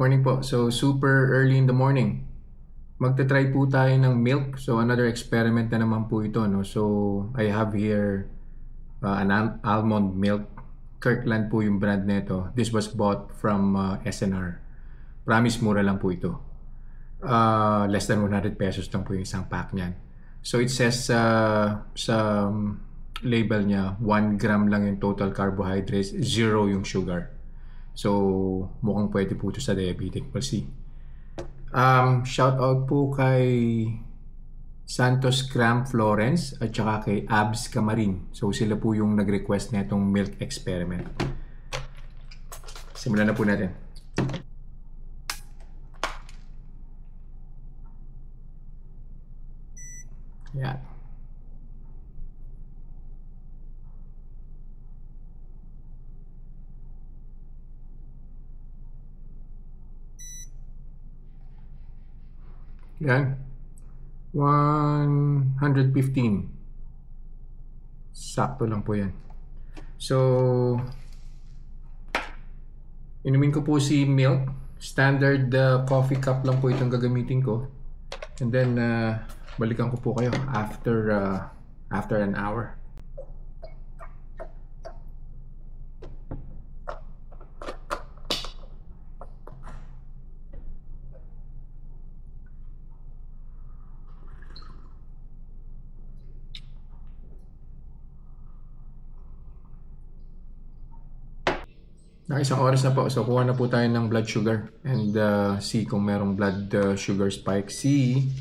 Morning po. So, super early in the morning. Magta-try po tayo ng milk. So, another experiment na naman po ito, no? So, I have here an almond milk. Kirkland po yung brand nito. This was bought from SNR. Promise, mura lang po ito. Less than 100 pesos lang po yung isang pack niyan. So, it says sa label niya, 1 gram lang yung total carbohydrates, 0 yung sugar. So, mukhang pwede po ito sa diabetic. We'll see. Shout out po kay Santos Cram Florence at saka kay Abs Camarin. So, sila po yung nag-request na itong milk experiment. Simulan na po natin. Yan. Yan. 115. Sakto lang po yan. So, inumin ko po si milk. Standard coffee cup lang po itong gagamitin ko. And then, balikan ko po kayo after an hour. Isang oras na po. So, kuha na po tayo ng blood sugar and see kung merong blood sugar spike. See,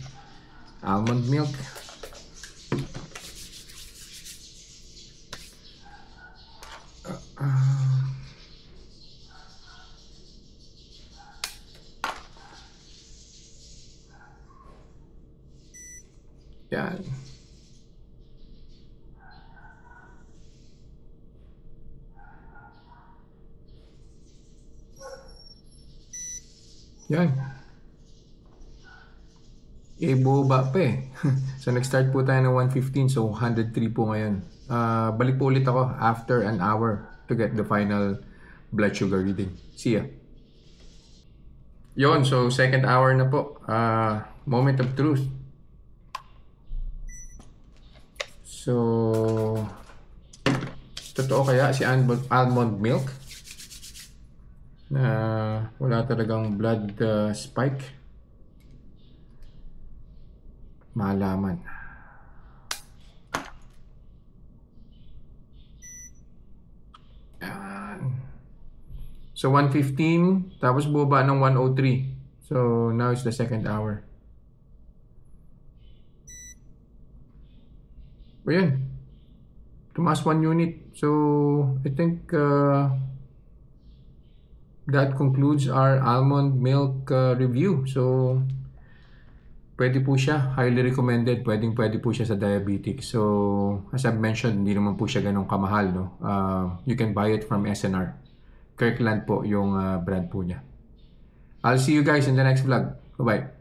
almond milk. Yan. Yan. Baba pa eh. So, nag-start po tayo ng 115. So, 103 po ngayon. Balik po ulit ako after an hour to get the final blood sugar reading. See ya. Yon, so second hour na po. Moment of truth. So, totoo kaya si almond milk na wala talagang blood spike? Malaman. So 115, tapos bumaba ng 103. So now it's the second hour. Ayan. Tumaas 1 unit. So I think that concludes our almond milk review. So, pwede po siya. Highly recommended. Pwede po siya sa diabetic. So, as I've mentioned, hindi naman po siya ganun kamahal. No? You can buy it from SNR. Kirkland po yung brand po niya. I'll see you guys in the next vlog. Bye-bye.